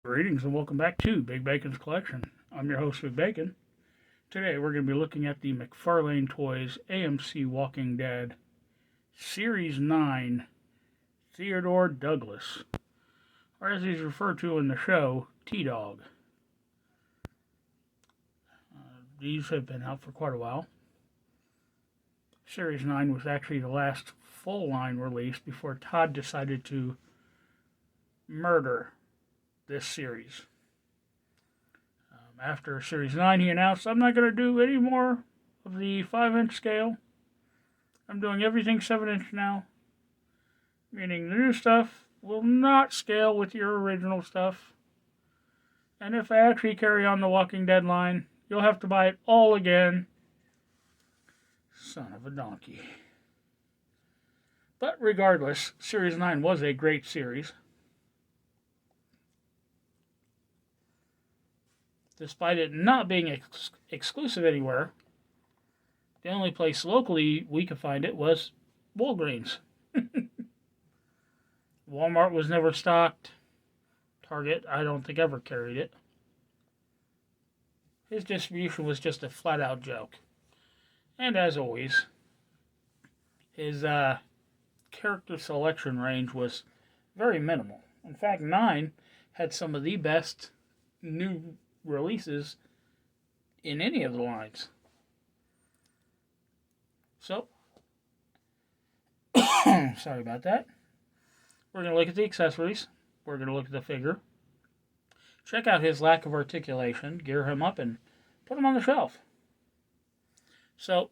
Greetings and welcome back to Big Bacon's Collection. I'm your host, Big Bacon. Today we're going to be looking at the McFarlane Toys AMC Walking Dead Series 9 Theodore Douglas, or as he's referred to in the show, T-Dog. These have been out for quite a while. Series 9 was actually the last full line release before Todd decided to murder this series. After Series 9, he announced, I'm not going to do any more of the 5-inch scale. I'm doing everything 7-inch now. Meaning the new stuff will not scale with your original stuff. And if I actually carry on the Walking Dead line, you'll have to buy it all again. Son of a donkey. But regardless, Series 9 was a great series. Despite it not being exclusive anywhere, the only place locally we could find it was Walgreens. Walmart was never stocked. Target, I don't think, ever carried it. His distribution was just a flat-out joke. And as always, his character selection range was very minimal. In fact, 9 had some of the best new releases in any of the lines. So, sorry about that. We're going to look at the accessories. We're going to look at the figure. Check out his lack of articulation. Gear him up and put him on the shelf. So,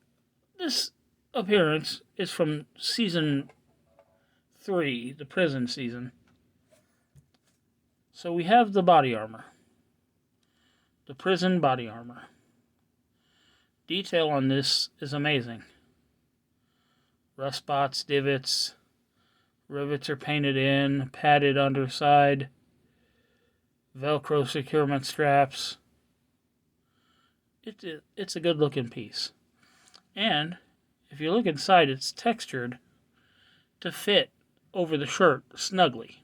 this appearance is from Season 3, the prison season. So we have the body armor. The prison body armor. Detail on this is amazing. Rust spots, divots, rivets are painted in, padded underside, Velcro securement straps. It's a good looking piece. And if you look inside, it's textured to fit over the shirt snugly.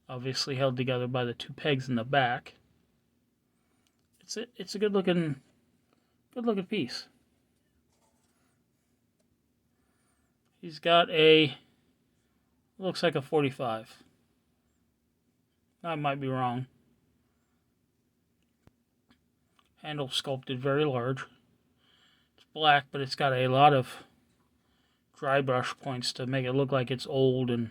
Obviously held together by the 2 pegs in the back. It's a good looking piece. He's got looks like a 45. I might be wrong. Handle sculpted very large. It's black, but it's got a lot of dry brush points to make it look like it's old, and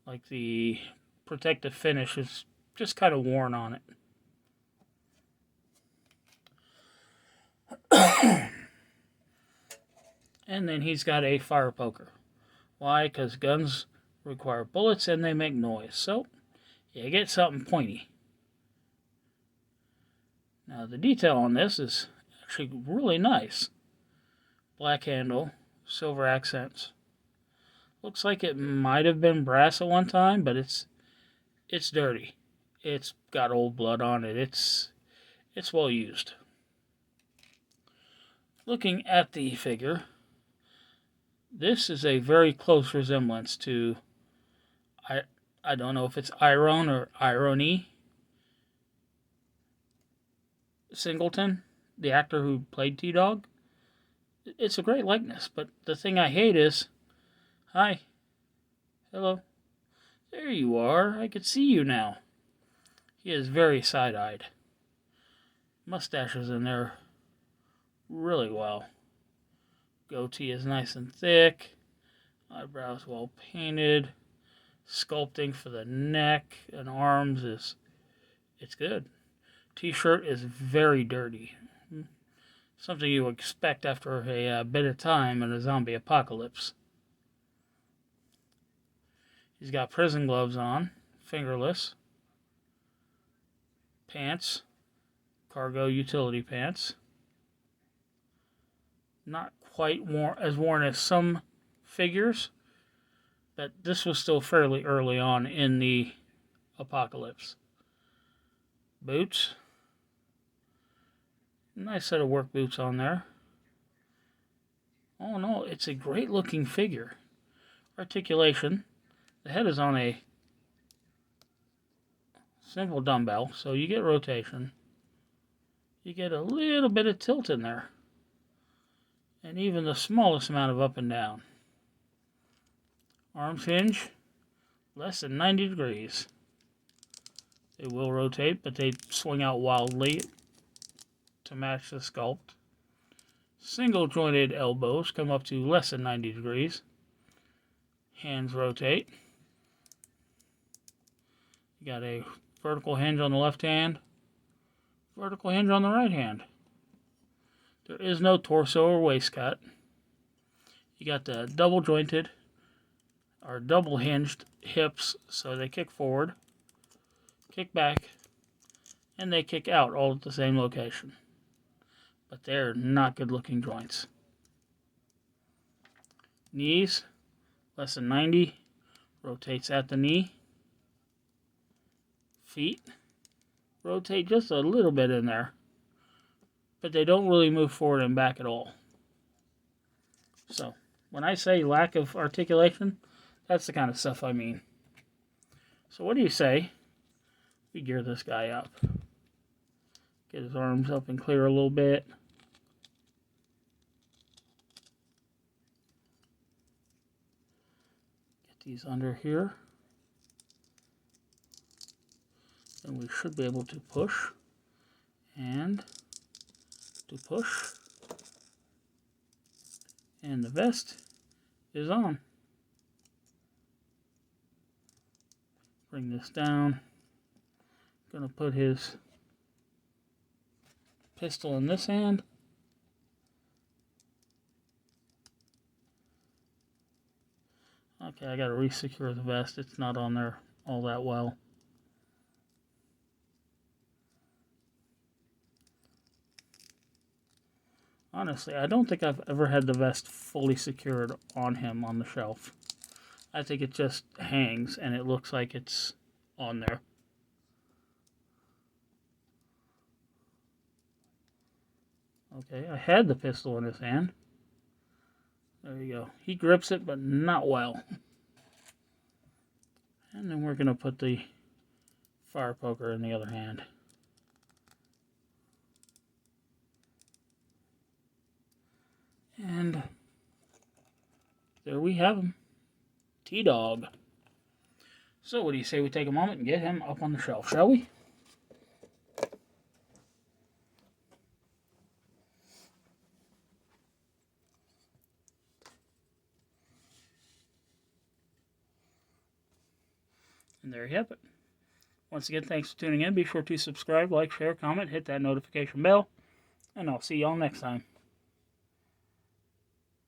like the protective finish is just kind of worn on it. And then he's got a fire poker. Why? Because guns require bullets and they make noise. So, you get something pointy. Now, the detail on this is actually really nice. Black handle, silver accents. Looks like it might have been brass at one time, but it's dirty. It's got old blood on it. It's well used. Looking at the figure, this is a very close resemblance to, I don't know if it's Iron or Irony Singleton, the actor who played T-Dog. It's a great likeness, but the thing I hate is, hi, hello, there you are, I could see you now. He is very side-eyed. Mustaches in there really well. Goatee is nice and thick. Eyebrows well painted. Sculpting for the neck and arms it's good. T-shirt is very dirty. Something you expect after a bit of time in a zombie apocalypse. He's got prison gloves on, fingerless. Pants, cargo utility pants. Not quite worn as some figures, but this was still fairly early on in the apocalypse. Boots. Nice set of work boots on there. Oh no, it's a great looking figure. Articulation. The head is on a Simple dumbbell, so you get rotation. You get a little bit of tilt in there. And even the smallest amount of up and down. Arms hinge, less than 90 degrees. They will rotate, but they swing out wildly to match the sculpt. Single jointed elbows come up to less than 90 degrees. Hands rotate. You got a vertical hinge on the left hand, vertical hinge on the right hand. There is no torso or waist cut. You got the double jointed or double hinged hips, so they kick forward, kick back, and they kick out all at the same location. But they're not good looking joints. Knees, less than 90, rotates at the knee. Feet, rotate just a little bit in there, but they don't really move forward and back at all. So, when I say lack of articulation, that's the kind of stuff I mean. So what do you say we gear this guy up? Get his arms up and clear a little bit. Get these under here. And we should be able to push and to push. And the vest is on. Bring this down. Gonna put his pistol in this hand. Okay, I gotta re-secure the vest. It's not on there all that well. Honestly, I don't think I've ever had the vest fully secured on him on the shelf. I think it just hangs and it looks like it's on there. Okay, I had the pistol in his hand. There you go. He grips it, but not well. And then we're going to put the fire poker in the other hand. And there we have him. T-Dog. So what do you say we take a moment and get him up on the shelf, shall we? And there you have it. Once again, thanks for tuning in. Be sure to subscribe, like, share, comment, hit that notification bell, and I'll see y'all next time.